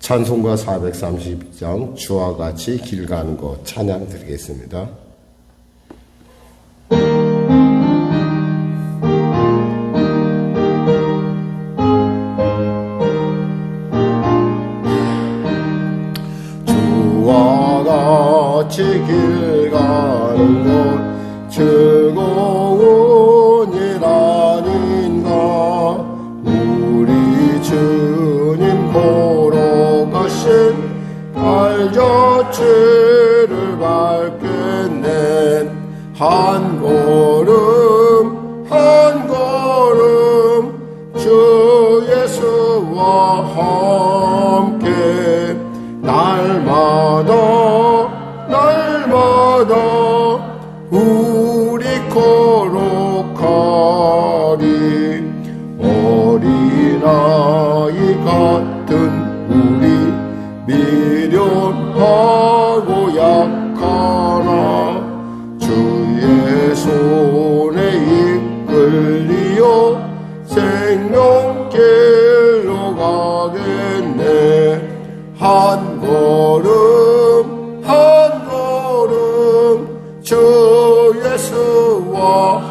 찬송가 432장 주와 같이 길 가는 것 찬양 드리겠습니다. 주와 같이 길 가는 것 즐거운 일 아닌가. 우리 주님 보러 가신 발자취를 밟겠네. 한 걸음 한 걸음 주 예수와 함께 날마다 우리 거룩하리. 어린아이 같은 우리 미련하고 약하나 주의 손에 이끌리어 생명길로 가겠네. 한 걸음 한 걸음 주 예수와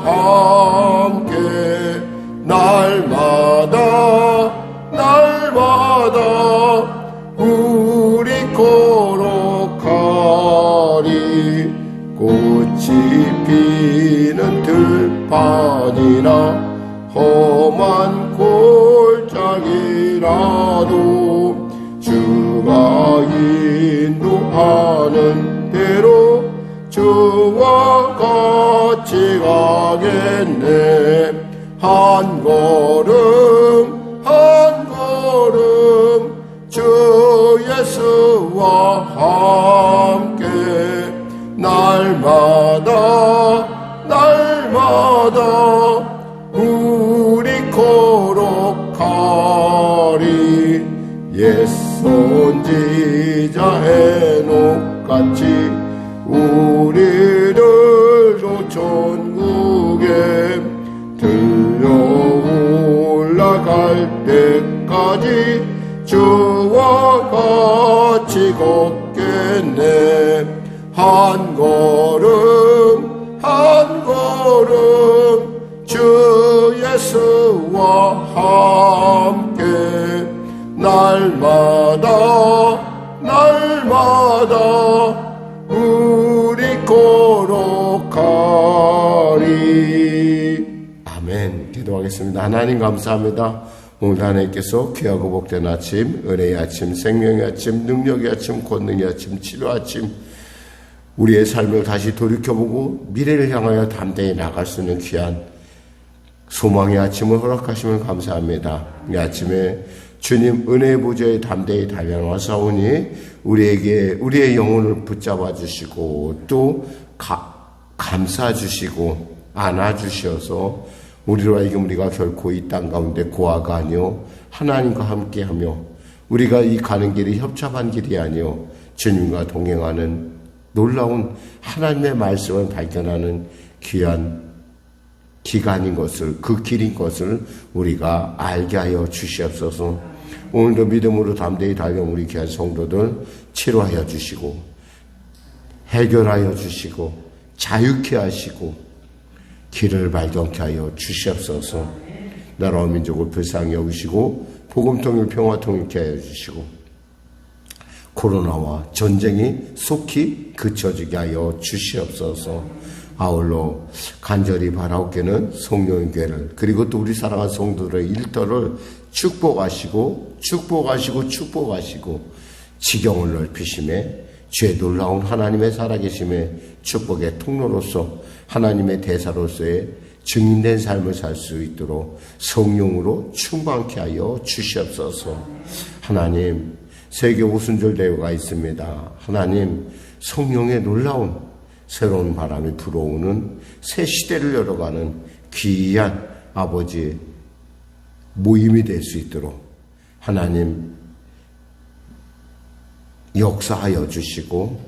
함께 날마다 우리 거룩하리. 꽃이 피는 들판이나 험한 골짜기라도 주가 인도하는 대로 주와 같이 가겠네. 한 걸음 한 걸음 주 예수와 함께 날마다 우리 거룩하리. 옛 선지자 에녹같이 우리들도 천국에 들려 올라갈 때까지 주와 같이 걷겠네. 한 걸음 한 걸음 주 예수와 함께 날마다 우리 거룩하리. 아멘. 기도하겠습니다. 하나님 감사합니다. 오늘 하나님께서 귀하고 복된 아침, 은혜의 아침, 생명의 아침, 능력의 아침, 권능의 아침, 치료 아침, 우리의 삶을 다시 돌이켜보고 미래를 향하여 담대히 나갈 수 있는 귀한 소망의 아침을 허락하시면 감사합니다. 이 아침에 주님 은혜의 보좌에 담대히 달려나와사오니 우리에게 우리의 영혼을 붙잡아 주시고 또 감싸 주시고 안아 주셔서 우리로 하여금 우리가 결코 이 땅 가운데 고아가 아니요 하나님과 함께하며 우리가 이 가는 길이 협착한 길이 아니요 주님과 동행하는 놀라운 하나님의 말씀을 발견하는 귀한 기간인 것을, 그 길인 것을 우리가 알게 하여 주시옵소서. 오늘도 믿음으로 담대히 달려온 우리 귀한 성도들 치료하여 주시고 해결하여 주시고 자유케 하시고 길을 발견케 하여 주시옵소서. 나라와 민족을 불쌍히 여기시고 복음통일 평화통일케 하여 주시고 코로나와 전쟁이 속히 그쳐지게 하여 주시옵소서. 아울러 간절히 바라옵기는 성령의 교회를 그리고 또 우리 사랑하는 성도들의 일터를 축복하시고 지경을 넓히심에 주의 놀라운 하나님의 살아계심의 축복의 통로로서 하나님의 대사로서의 증인된 삶을 살 수 있도록 성령으로 충만케 하여 주시옵소서. 하나님, 세계 오순절 대회가 있습니다. 하나님, 성령의 놀라운 새로운 바람이 불어오는 새 시대를 열어가는 귀한 아버지의 모임이 될 수 있도록 하나님 역사하여 주시고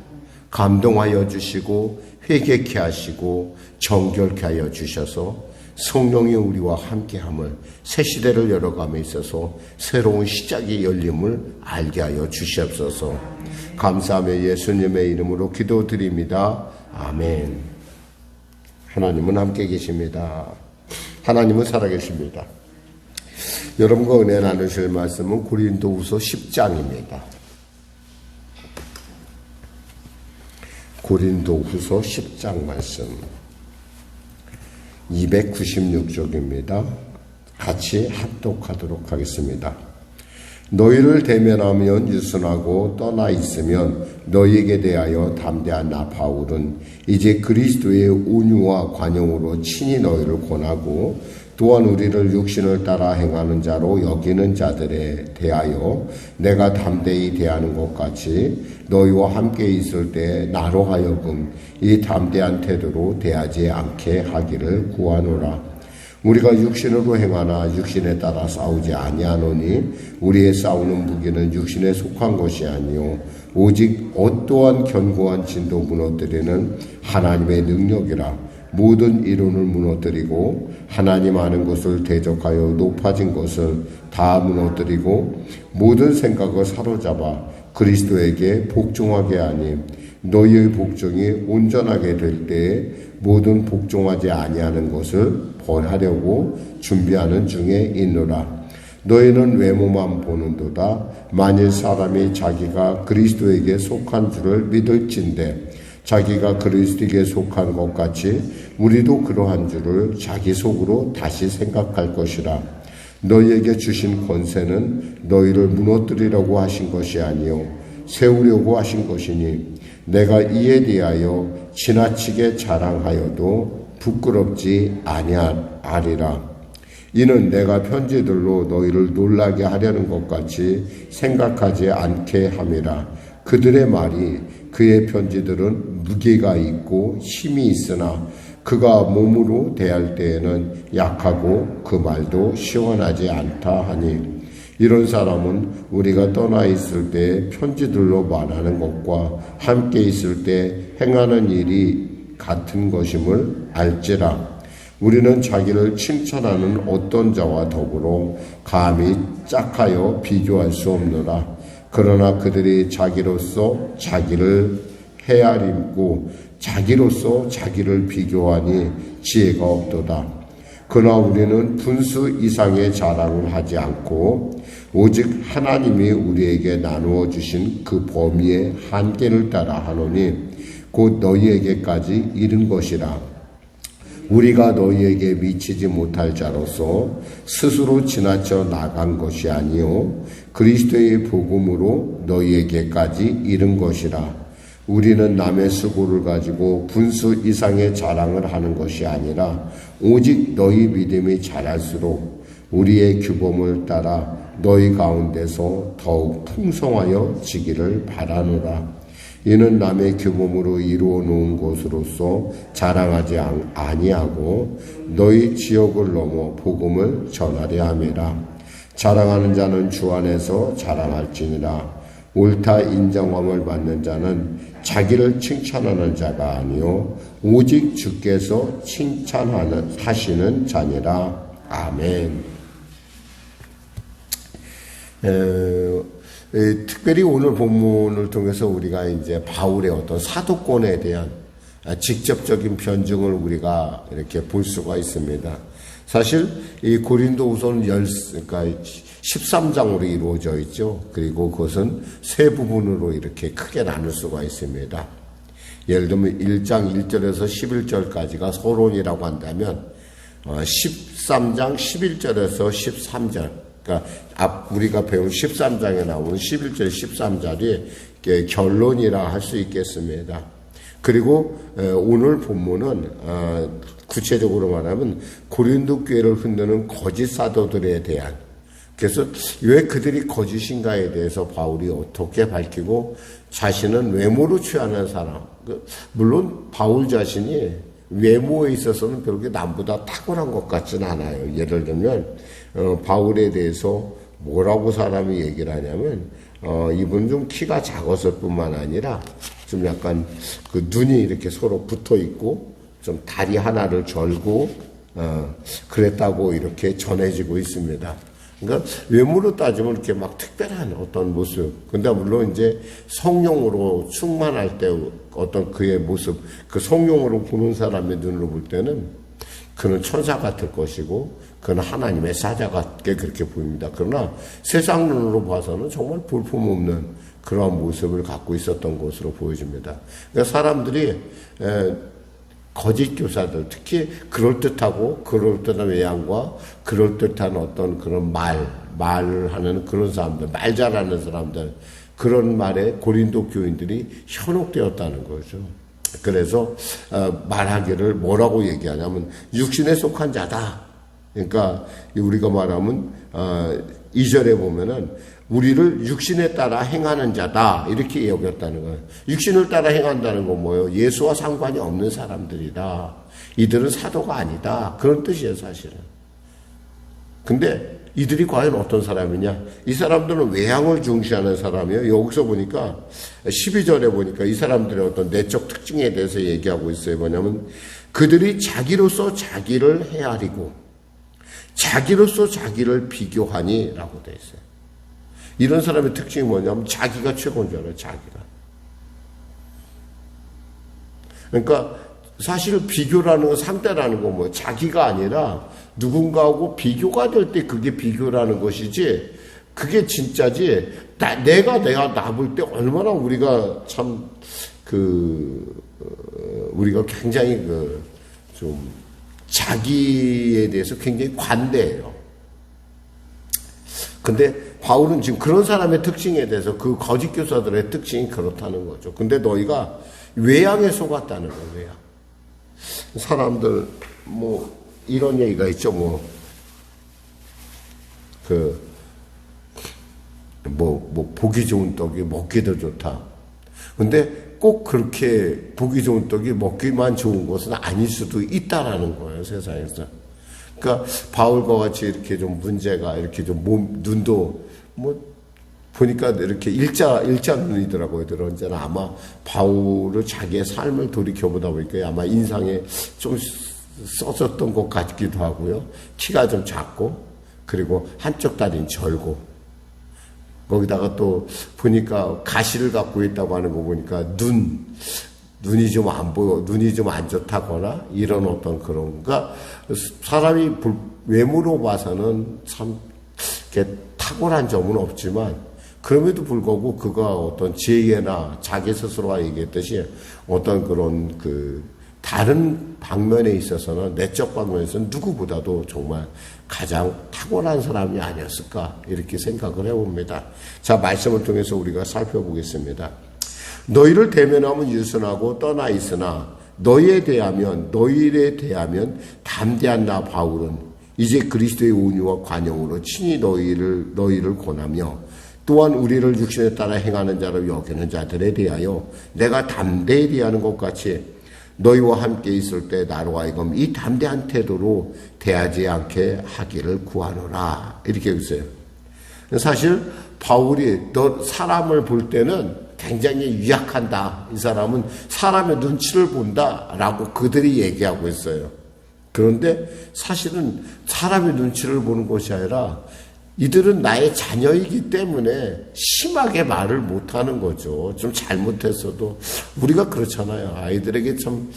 감동하여 주시고 회개케 하시고 정결케 하여 주셔서 성령이 우리와 함께함을, 새 시대를 열어감에 있어서 새로운 시작이 열림을 알게 하여 주시옵소서. 감사하며 예수님의 이름으로 기도드립니다. 아멘. 하나님은 함께 계십니다. 하나님은 살아계십니다. 여러분과 은혜 나누실 말씀은 고린도후서 10장입니다. 고린도후서 10장 말씀 296쪽입니다. 같이 합독하도록 하겠습니다. 너희를 대면하면 유순하고 떠나 있으면 너희에게 대하여 담대한 나 바울은 이제 그리스도의 온유와 관용으로 친히 너희를 권하고 또한 우리를 육신을 따라 행하는 자로 여기는 자들에 대하여 내가 담대히 대하는 것 같이 너희와 함께 있을 때 나로 하여금 이 담대한 태도로 대하지 않게 하기를 구하노라. 우리가 육신으로 행하나 육신에 따라 싸우지 아니하노니 우리의 싸우는 무기는 육신에 속한 것이 아니요 오직 어떠한 견고한 진도 무너뜨리는 하나님의 능력이라. 모든 이론을 무너뜨리고 하나님 아는 것을 대적하여 높아진 것을 다 무너뜨리고 모든 생각을 사로잡아 그리스도에게 복종하게 하니 너희의 복종이 온전하게 될 때에 모든 복종하지 아니하는 것을 벌하려고 준비하는 중에 있노라. 너희는 외모만 보는도다. 만일 사람이 자기가 그리스도에게 속한 줄을 믿을진대 자기가 그리스도에게 속한 것 같이 우리도 그러한 줄을 자기 속으로 다시 생각할 것이라. 너희에게 주신 권세는 너희를 무너뜨리려고 하신 것이 아니요 세우려고 하신 것이니 내가 이에 대하여 지나치게 자랑하여도 부끄럽지 아니하리라. 이는 내가 편지들로 너희를 놀라게 하려는 것 같이 생각하지 않게 함이라. 그들의 말이 그의 편지들은 무게가 있고 힘이 있으나 그가 몸으로 대할 때에는 약하고 그 말도 시원하지 않다 하니 이런 사람은 우리가 떠나 있을 때 편지들로 말하는 것과 함께 있을 때 행하는 일이 같은 것임을 알지라. 우리는 자기를 칭찬하는 어떤 자와 더불어 감히 짝하여 비교할 수 없노라. 그러나 그들이 자기로서 자기를 헤아림고 자기로서 자기를 비교하니 지혜가 없도다. 그러나 우리는 분수 이상의 자랑을 하지 않고 오직 하나님이 우리에게 나누어 주신 그 범위의 한계를 따라 하노니 곧 너희에게까지 이른 것이라. 우리가 너희에게 미치지 못할 자로서 스스로 지나쳐 나간 것이 아니요 그리스도의 복음으로 너희에게까지 이른 것이라. 우리는 남의 수고를 가지고 분수 이상의 자랑을 하는 것이 아니라 오직 너희 믿음이 자랄수록 우리의 규범을 따라 너희 가운데서 더욱 풍성하여 지기를 바라노라. 이는 남의 규범으로 이루어 놓은 것으로서 자랑하지 아니하고 너희 지역을 넘어 복음을 전하려 함이라. 자랑하는 자는 주 안에서 자랑할지니라. 옳다 인정함을 받는 자는 자기를 칭찬하는 자가 아니요 오직 주께서 하시는 자니라. 아멘. 특별히 오늘 본문을 통해서 우리가 이제 바울의 어떤 사도권에 대한 직접적인 변증을 우리가 이렇게 볼 수가 있습니다. 사실 이 고린도후서는 그러니까 13장으로 이루어져 있죠. 그리고 그것은 세 부분으로 이렇게 크게 나눌 수가 있습니다. 예를 들면 1장 1절에서 11절까지가 서론이라고 한다면 13장 11절에서 13절 그러니까 우리가 배운 13장에 나오는 11절 13절이 결론이라 할 수 있겠습니다. 그리고 오늘 본문은 구체적으로 말하면 고린도 교회를 흔드는 거짓 사도들에 대한 그래서 왜 그들이 거짓인가에 대해서 바울이 어떻게 밝히고 자신은 외모로 취하는 사람 물론 바울 자신이 외모에 있어서는 별게 남보다 탁월한 것 같지는 않아요. 예를 들면 바울에 대해서 뭐라고 사람이 얘기를 하냐면 이분 좀 키가 작았을 뿐만 아니라 좀 약간 그 눈이 이렇게 서로 붙어 있고 좀 다리 하나를 절고 그랬다고 이렇게 전해지고 있습니다. 그러니까 외모로 따지면 이렇게 막 특별한 어떤 모습. 근데 물론 이제 성령으로 충만할 때 어떤 그의 모습, 그 성령으로 보는 사람의 눈으로 볼 때는 그는 천사 같을 것이고 그는 하나님의 사자 같게 그렇게 보입니다. 그러나 세상 눈으로 봐서는 정말 볼품없는 그러한 모습을 갖고 있었던 것으로 보여집니다. 그러니까 사람들이 거짓 교사들, 특히 그럴듯한 외양과 그럴듯한 어떤 그런 말을 하는 그런 사람들, 말 잘하는 사람들, 그런 말에 고린도 교인들이 현혹되었다는 거죠. 그래서 말하기를 뭐라고 얘기하냐면 육신에 속한 자다. 그러니까 우리가 말하면 2절에 보면은 우리를 육신에 따라 행하는 자다 이렇게 여겼다는 거예요. 육신을 따라 행한다는 건 뭐예요? 예수와 상관이 없는 사람들이다. 이들은 사도가 아니다. 그런 뜻이에요, 사실은. 근데 이들이 과연 어떤 사람이냐? 이 사람들은 외양을 중시하는 사람이에요. 여기서 보니까 12절에 보니까 이 사람들의 어떤 내적 특징에 대해서 얘기하고 있어요. 뭐냐면 그들이 자기로서 자기를 헤아리고 자기로서 자기를 비교하니 라고 되어 있어요. 이런 사람의 특징이 뭐냐면 자기가 최고인 줄 알아요. 자기가. 그러니까 사실 비교라는 건 상대라는 건 뭐예요? 자기가 아니라 누군가하고 비교가 될 때 그게 비교라는 것이지 그게 진짜지 내가 나 볼 때 얼마나 우리가 참 우리가 굉장히 좀 자기에 대해서 굉장히 관대해요. 근데 바울은 지금 그런 사람의 특징에 대해서 그 거짓 교사들의 특징이 그렇다는 거죠. 근데 너희가 외양에 속았다는 거예요. 외양. 사람들 이런 얘기가 있죠. 보기 좋은 떡이 먹기도 좋다. 근데 꼭 그렇게 보기 좋은 떡이 먹기만 좋은 것은 아닐 수도 있다라는 거예요, 세상에서. 그러니까 바울과 같이 이렇게 좀 문제가 이렇게 좀 눈도 보니까 이렇게 일자 눈이더라고요. 언제나 아마 바울은 자기의 삶을 돌이켜보다 보니까 아마 인상에 좀 써졌던 것 같기도 하고요. 키가 좀 작고 그리고 한쪽 다리는 절고 거기다가 또 보니까 가시를 갖고 있다고 하는 거 보니까 눈이 좀 안 보여, 눈이 좀 안 좋다거나 이런 어떤 그런, 그러니까 사람이 외모로 봐서는 참 이렇게 탁월한 점은 없지만 그럼에도 불구하고 그가 어떤 지혜나 자기 스스로가 얘기했듯이 어떤 그런 다른 방면에 있어서는 내적 방면에서는 누구보다도 정말 가장 탁월한 사람이 아니었을까 이렇게 생각을 해봅니다. 자, 말씀을 통해서 우리가 살펴보겠습니다. 너희를 대면하면 유순하고 떠나 있으나 너희에 대하면 담대한 나 바울은 이제 그리스도의 온유와 관용으로 친히 너희를 권하며 또한 우리를 육신에 따라 행하는 자로 여기는 자들에 대하여 내가 담대히 대하는 것 같이 너희와 함께 있을 때 나로 하여금 이 담대한 태도로 대하지 않게 하기를 구하노라 이렇게 했어요. 사실 바울이 사람을 볼 때는 굉장히 유약한다. 이 사람은 사람의 눈치를 본다라고 그들이 얘기하고 있어요. 그런데 사실은 사람의 눈치를 보는 것이 아니라 이들은 나의 자녀이기 때문에 심하게 말을 못하는 거죠. 좀 잘못했어도 우리가 그렇잖아요. 아이들에게 좀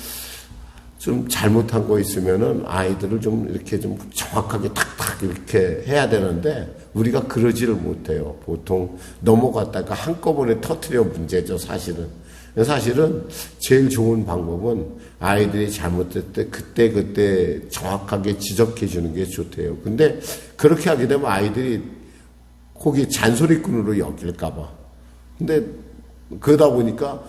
잘못한 거 있으면은 아이들을 좀 이렇게 좀 정확하게 탁탁 이렇게 해야 되는데 우리가 그러지를 못해요. 보통 넘어갔다가 한꺼번에 터뜨려 문제죠. 사실은 제일 좋은 방법은 아이들이 잘못될 때 그때 정확하게 지적해 주는 게 좋대요. 근데 그렇게 하게 되면 아이들이 거기 잔소리꾼으로 여길까봐. 근데 그러다 보니까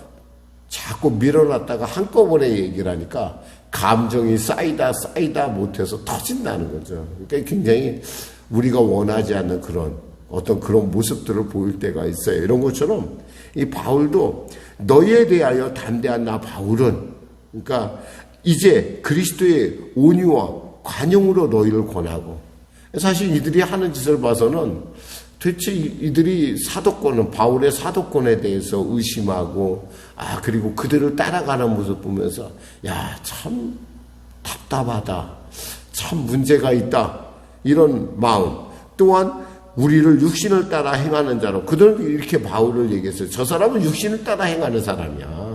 자꾸 밀어놨다가 한꺼번에 얘기를 하니까 감정이 쌓이다 못해서 터진다는 거죠. 그러니까 굉장히 우리가 원하지 않는 어떤 그런 모습들을 보일 때가 있어요. 이런 것처럼 이 바울도 너희에 대하여 담대한 나 바울은 그러니까 이제 그리스도의 온유와 관용으로 너희를 권하고 사실 이들이 하는 짓을 봐서는 도대체 이들이 바울의 사도권에 대해서 의심하고 그리고 그들을 따라가는 모습 보면서 참 답답하다. 참 문제가 있다. 이런 마음. 또한 우리를 육신을 따라 행하는 자로. 그들은 이렇게 바울을 얘기했어요. 저 사람은 육신을 따라 행하는 사람이야.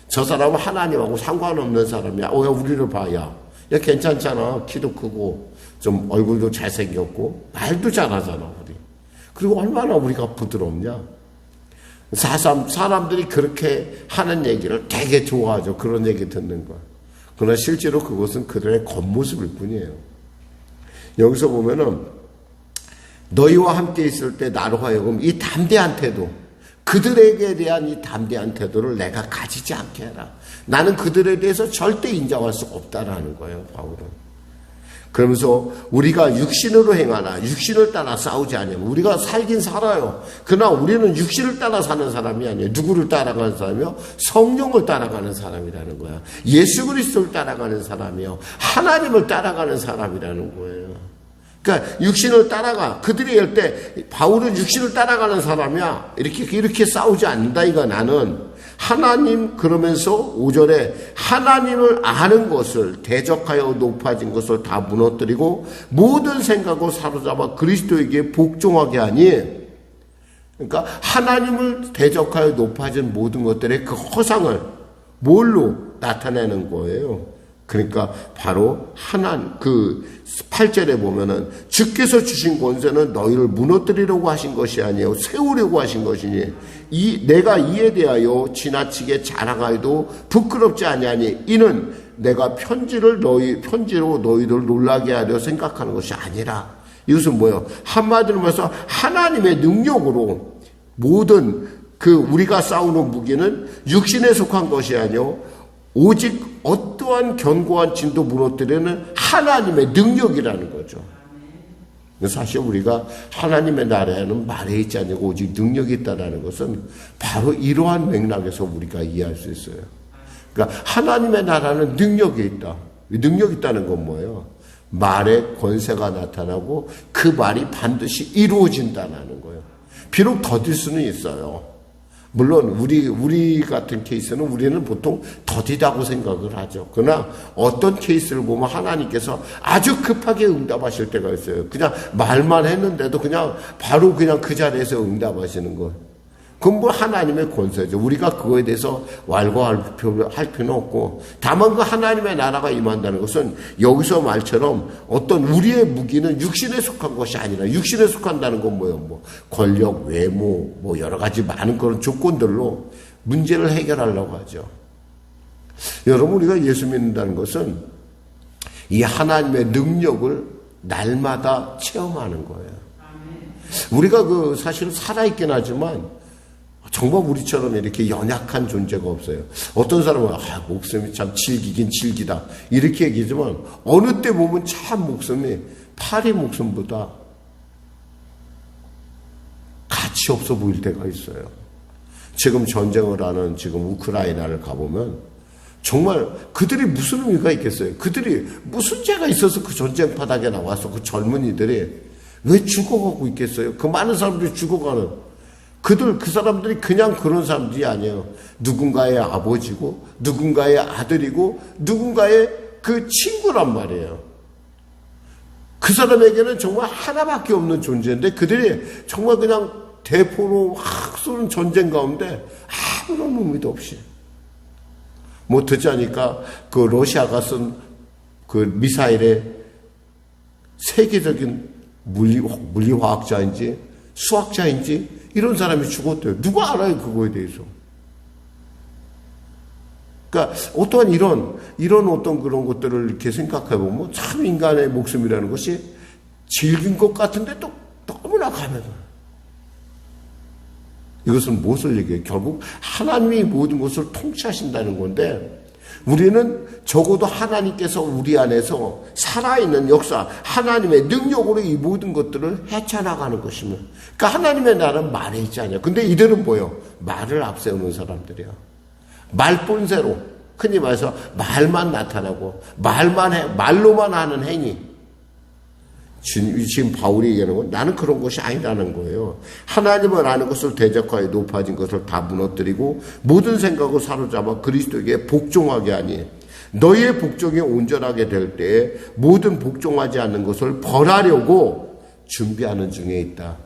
저 사람은 하나님하고 상관없는 사람이야. 야, 우리를 봐. 야, 괜찮잖아. 키도 크고 좀 얼굴도 잘생겼고 말도 잘하잖아. 우리. 그리고 얼마나 우리가 부드럽냐. 사람들이 그렇게 하는 얘기를 되게 좋아하죠. 그런 얘기 듣는 거. 그러나 실제로 그것은 그들의 겉모습일 뿐이에요. 여기서 보면은 너희와 함께 있을 때 나로 하여금 이 담대한 태도, 그들에게 대한 이 담대한 태도를 내가 가지지 않게 해라. 나는 그들에 대해서 절대 인정할 수 없다라는 거예요, 바울은. 그러면서 우리가 육신으로 행하나 육신을 따라 싸우지 않으면 우리가 살긴 살아요. 그러나 우리는 육신을 따라 사는 사람이 아니에요. 누구를 따라가는 사람이요? 성령을 따라가는 사람이라는 거야. 예수 그리스도를 따라가는 사람이요. 하나님을 따라가는 사람이라는 거예요. 그러니까 육신을 따라가. 그들이 할 때 바울은 육신을 따라가는 사람이야. 이렇게 싸우지 않는다 이거. 나는 하나님, 그러면서 5절에 하나님을 아는 것을, 대적하여 높아진 것을 다 무너뜨리고 모든 생각을 사로잡아 그리스도에게 복종하게 하니, 그러니까 하나님을 대적하여 높아진 모든 것들의 그 허상을 뭘로 나타내는 거예요. 그러니까 바로 그 8절에 보면은 주께서 주신 권세는 너희를 무너뜨리려고 하신 것이 아니요 세우려고 하신 것이니 내가 이에 대하여 지나치게 자랑하여도 부끄럽지 아니하니 이는 내가 편지로 너희들 놀라게 하려 생각하는 것이 아니라. 이것은 뭐예요? 한마디로 말해서 하나님의 능력으로 모든 우리가 싸우는 무기는 육신에 속한 것이 아니요 오직 어떠한 견고한 진도 무너뜨리는 하나님의 능력이라는 거죠. 사실 우리가 하나님의 나라에는 말에 있지 않고 오직 능력이 있다는 것은 바로 이러한 맥락에서 우리가 이해할 수 있어요. 그러니까 하나님의 나라는 능력이 있다. 능력이 있다는 건 뭐예요? 말에 권세가 나타나고 그 말이 반드시 이루어진다는 거예요. 비록 더딜 수는 있어요. 물론 우리 같은 케이스는 우리는 보통 더디다고 생각을 하죠. 그러나 어떤 케이스를 보면 하나님께서 아주 급하게 응답하실 때가 있어요. 그냥 말만 했는데도 바로 그 자리에서 응답하시는 거. 그건 뭐 하나님의 권세죠. 우리가 그거에 대해서 왈가왈부할 필요는 없고, 다만 그 하나님의 나라가 임한다는 것은 여기서 말처럼 어떤 우리의 무기는 육신에 속한 것이 아니라, 육신에 속한다는 건 뭐예요? 권력, 외모, 여러 가지 많은 그런 조건들로 문제를 해결하려고 하죠. 여러분, 우리가 예수 믿는다는 것은 이 하나님의 능력을 날마다 체험하는 거예요. 우리가 사실은 살아있긴 하지만 정말 우리처럼 이렇게 연약한 존재가 없어요. 어떤 사람은 목숨이 참 질기긴 질기다 이렇게 얘기하지만 어느 때 보면 참 목숨이 파리 목숨보다 가치 없어 보일 때가 있어요. 지금 전쟁을 하는 우크라이나를 가보면 정말 그들이 무슨 의미가 있겠어요? 그들이 무슨 죄가 있어서 그 전쟁 바닥에 나와서 그 젊은이들이 왜 죽어가고 있겠어요? 그 많은 사람들이 죽어가는 그 사람들이 그냥 그런 사람들이 아니에요. 누군가의 아버지고, 누군가의 아들이고, 누군가의 그 친구란 말이에요. 그 사람에게는 정말 하나밖에 없는 존재인데, 그들이 정말 그냥 대포로 확 쏘는 전쟁 가운데 아무런 의미도 없이. 듣자니까 러시아가 쓴 미사일의 세계적인 물리화학자인지 수학자인지 이런 사람이 죽었대요. 누가 알아요, 그거에 대해서. 그러니까, 어떠한 이런 어떤 그런 것들을 이렇게 생각해보면 참 인간의 목숨이라는 것이 질긴 것 같은데 또 너무나 가면은. 이것은 무엇을 얘기해요? 결국 하나님이 모든 것을 통치하신다는 건데, 우리는 적어도 하나님께서 우리 안에서 살아있는 역사, 하나님의 능력으로 이 모든 것들을 헤쳐나가는 것이며, 그러니까 하나님의 나라는 말에 있지 않아요. 근데 이들은 뭐예요? 말을 앞세우는 사람들이야. 말본세로, 흔히 말해서 말만 나타나고, 말로만 하는 행위. 지금 바울이 얘기하는 건 나는 그런 것이 아니라는 거예요. 하나님을 아는 것을 대적하여 높아진 것을 다 무너뜨리고 모든 생각을 사로잡아 그리스도에게 복종하게 하니 너희의 복종이 온전하게 될 때에 모든 복종하지 않는 것을 벌하려고 준비하는 중에 있다.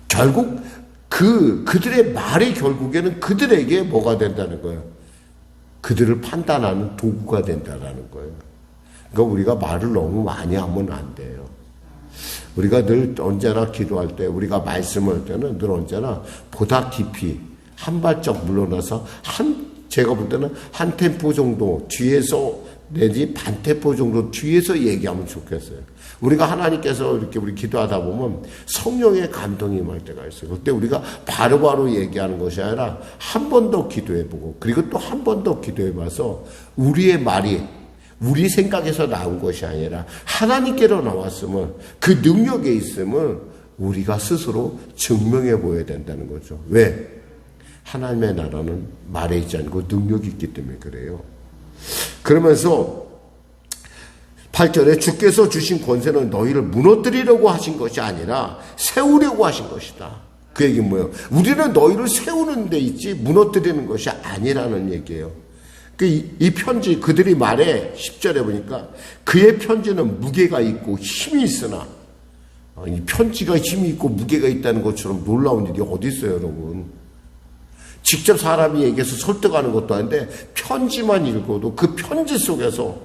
결국 그들의 말이 결국에는 그들에게 뭐가 된다는 거예요? 그들을 판단하는 도구가 된다는 거예요. 그러니까 우리가 말을 너무 많이 하면 안 돼요. 우리가 늘 언제나 기도할 때, 우리가 말씀을 할 때는 늘 언제나 보다 깊이 한 발짝 물러나서 제가 볼 때는 한 템포 정도 뒤에서 내지 반 템포 정도 뒤에서 얘기하면 좋겠어요. 우리가 하나님께서 이렇게 우리 기도하다 보면 성령의 감동이 임할 때가 있어요. 그때 우리가 바로바로 얘기하는 것이 아니라 한 번 더 기도해보고 그리고 또 한 번 더 기도해봐서 우리의 말이 우리 생각에서 나온 것이 아니라 하나님께로 나왔음을, 그 능력에 있음을 우리가 스스로 증명해 보여야 된다는 거죠. 왜? 하나님의 나라는 말에 있지 않고 능력이 있기 때문에 그래요. 그러면서 8절에 주께서 주신 권세는 너희를 무너뜨리려고 하신 것이 아니라 세우려고 하신 것이다. 그 얘기는 뭐예요? 우리는 너희를 세우는 데 있지 무너뜨리는 것이 아니라는 얘기예요. 이 편지, 그들이 말해 10절에 보니까 그의 편지는 무게가 있고 힘이 있으나, 이 편지가 힘이 있고 무게가 있다는 것처럼 놀라운 일이 어디 있어요, 여러분? 직접 사람이 얘기해서 설득하는 것도 아닌데 편지만 읽어도 그 편지 속에서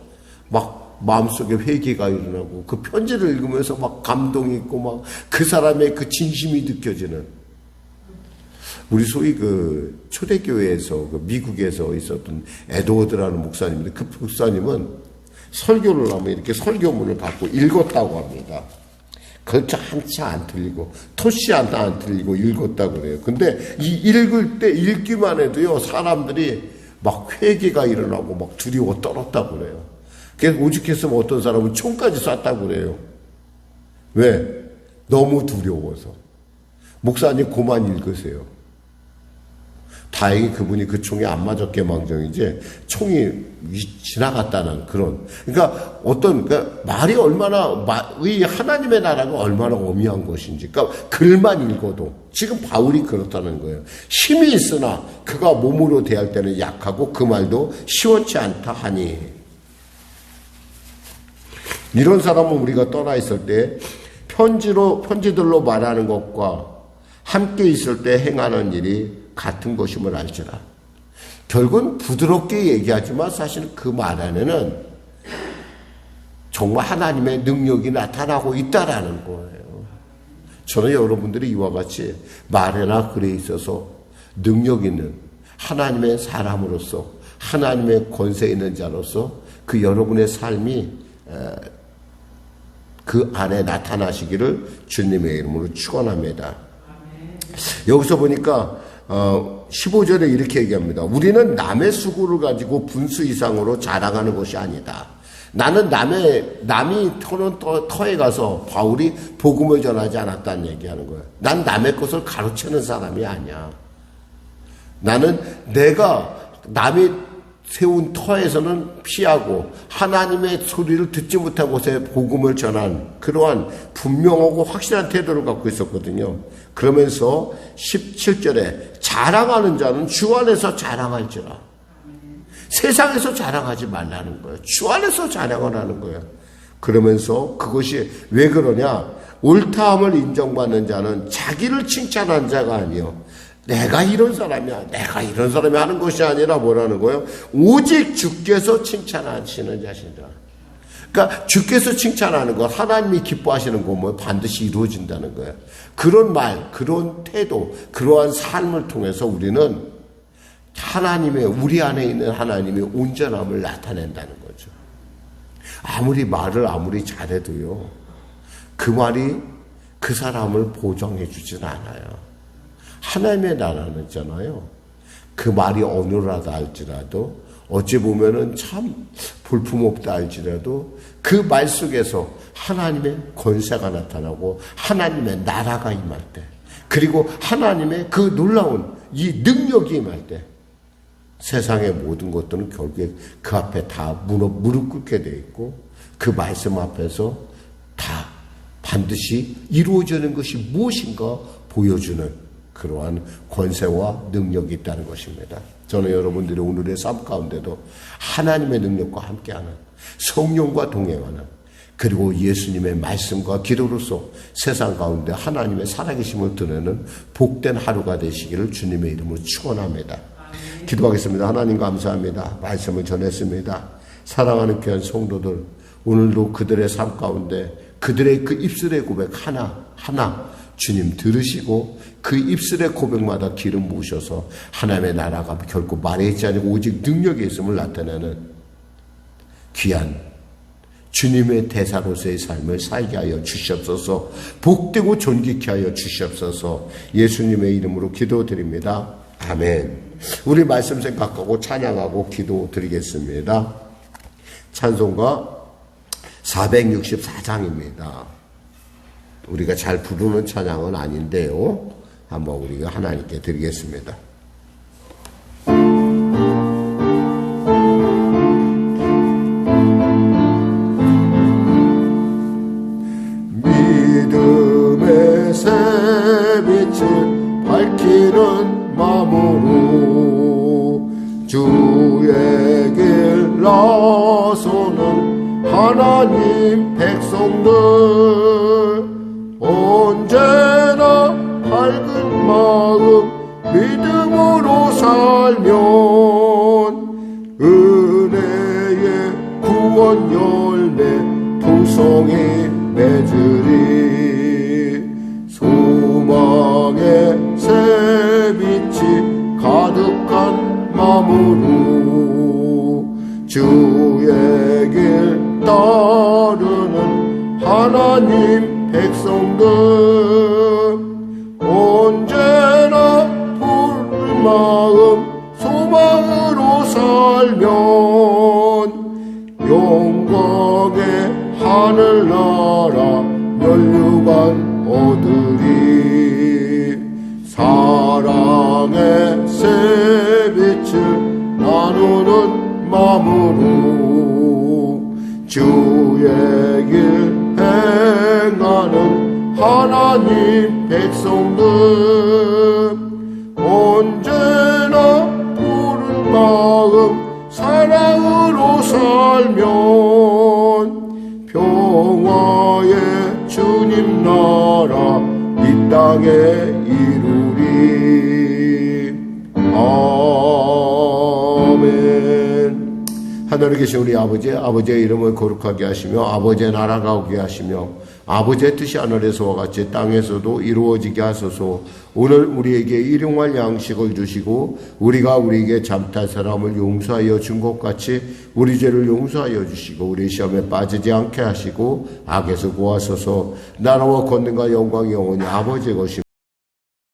막 마음속에 회개가 일어나고 그 편지를 읽으면서 막 감동이 있고 막 그 사람의 그 진심이 느껴지는, 우리 소위 그 초대교회에서 그 미국에서 있었던 에드워드라는 목사님인데 그 목사님은 설교를 하면 이렇게 설교문을 갖고 읽었다고 합니다. 글자 한자 안 틀리고 토시 하나 안 틀리고 읽었다고 그래요. 근데 이 읽을 때 읽기만 해도요 사람들이 막 회개가 일어나고 막 두려워 떨었다고 그래요. 그래서 오죽했으면 어떤 사람은 총까지 쐈다고 그래요. 왜? 너무 두려워서. 목사님 그만 읽으세요. 다행히 그분이 그 총에 안 맞았게 망정이지 총이 지나갔다는 그런, 그러니까 말이 얼마나 이 하나님의 나라가 얼마나 엄미한 것인지, 그러니까 글만 읽어도 지금 바울이 그렇다는 거예요. 힘이 있으나 그가 몸으로 대할 때는 약하고 그 말도 시원치 않다 하니, 이런 사람은 우리가 떠나 있을 때 편지들로 말하는 것과 함께 있을 때 행하는 일이 같은 것임을 알지라. 결국은 부드럽게 얘기하지만 사실 그 말 안에는 정말 하나님의 능력이 나타나고 있다라는 거예요. 저는 여러분들이 이와 같이 말에나 글에 있어서 능력 있는 하나님의 사람으로서, 하나님의 권세 있는 자로서 그 여러분의 삶이 그 안에 나타나시기를 주님의 이름으로 축원합니다. 여기서 보니까 15절에 이렇게 얘기합니다. 우리는 남의 수고를 가지고 분수 이상으로 자랑하는 것이 아니다. 나는 남이 터는 터에 가서 바울이 복음을 전하지 않았다는 얘기하는 거예요. 난 남의 것을 가로채는 사람이 아니야. 나는 내가 남이 세운 터에서는 피하고 하나님의 소리를 듣지 못한 곳에 복음을 전한 그러한 분명하고 확실한 태도를 갖고 있었거든요. 그러면서 17절에 자랑하는 자는 주 안에서 자랑할지라. 세상에서 자랑하지 말라는 거예요. 주 안에서 자랑을 하는 거예요. 그러면서 그것이 왜 그러냐? 옳다함을 인정받는 자는 자기를 칭찬한 자가 아니요 내가 이런 사람이야, 내가 이런 사람이 하는 것이 아니라 뭐라는 거예요? 오직 주께서 칭찬하시는 자신이다. 그러니까 주께서 칭찬하는 것, 하나님이 기뻐하시는 것, 뭐 반드시 이루어진다는 거예요. 그런 말, 그런 태도, 그러한 삶을 통해서 우리는 하나님의, 우리 안에 있는 하나님의 온전함을 나타낸다는 거죠. 아무리 말을 아무리 잘해도요, 그 말이 그 사람을 보정해 주진 않아요. 하나님의 나라는 있잖아요. 그 말이 어눌하다 할지라도, 어찌 보면은 참 볼품없다 할지라도 그 말 속에서 하나님의 권세가 나타나고 하나님의 나라가 임할 때, 그리고 하나님의 그 놀라운 이 능력이 임할 때 세상의 모든 것들은 결국에 그 앞에 다 무릎 꿇게 돼 있고 그 말씀 앞에서 다 반드시 이루어지는 것이 무엇인가 보여주는 그러한 권세와 능력이 있다는 것입니다. 저는 여러분들이 오늘의 삶 가운데도 하나님의 능력과 함께하는, 성령과 동행하는, 그리고 예수님의 말씀과 기도로서 세상 가운데 하나님의 살아계심을 드러내는 복된 하루가 되시기를 주님의 이름으로 축원합니다. 기도하겠습니다. 하나님 감사합니다. 말씀을 전했습니다. 사랑하는 귀한 성도들, 오늘도 그들의 삶 가운데 그들의 그 입술의 고백 하나하나 주님 들으시고 그 입술의 고백마다 기름 부으셔서 하나님의 나라가 결코 말에 있지 아니고 오직 능력에 있음을 나타내는 귀한 주님의 대사로서의 삶을 살게 하여 주시옵소서. 복되고 존귀케 하여 주시옵소서. 예수님의 이름으로 기도드립니다. 아멘. 우리 말씀 생각하고 찬양하고 기도드리겠습니다. 찬송가 464장입니다. 우리가 잘 부르는 찬양은 아닌데요. 한번 우리가 하나님께 드리겠습니다. 믿음의 새빛을 밝히는 마음으로 주의 길 나서는 하나님 백성들, 언제나 밝은 마음 믿음으로 살면 은혜의 구원 열매 풍성히 맺으리. 소망의 새빛이 가득한 마음으로 주의 길 따르는 하나님 백성들, 언제나 푸른 마음 소망으로 살면 영광의 하늘나라 면류관 얻으리. 사랑의 새빛을 나누는 마음으로 주의 길 행하는 하나님 백성들, 언제나 푸른 마음 사랑으로 살면 평화의 주님 나라 이 땅에 이루리. 아멘. 하늘에 계신 우리 아버지의 이름을 거룩하게 하시며 아버지의 나라가 오게 하시며 아버지의 뜻이 하늘에서와 같이 땅에서도 이루어지게 하소서. 오늘 우리에게 일용할 양식을 주시고 우리가 우리에게 잘못한 사람을 용서하여 준 것 같이 우리 죄를 용서하여 주시고 우리 시험에 빠지지 않게 하시고 악에서 구하소서. 나라와 권능과 영광이 영원히 아버지의 것입니다.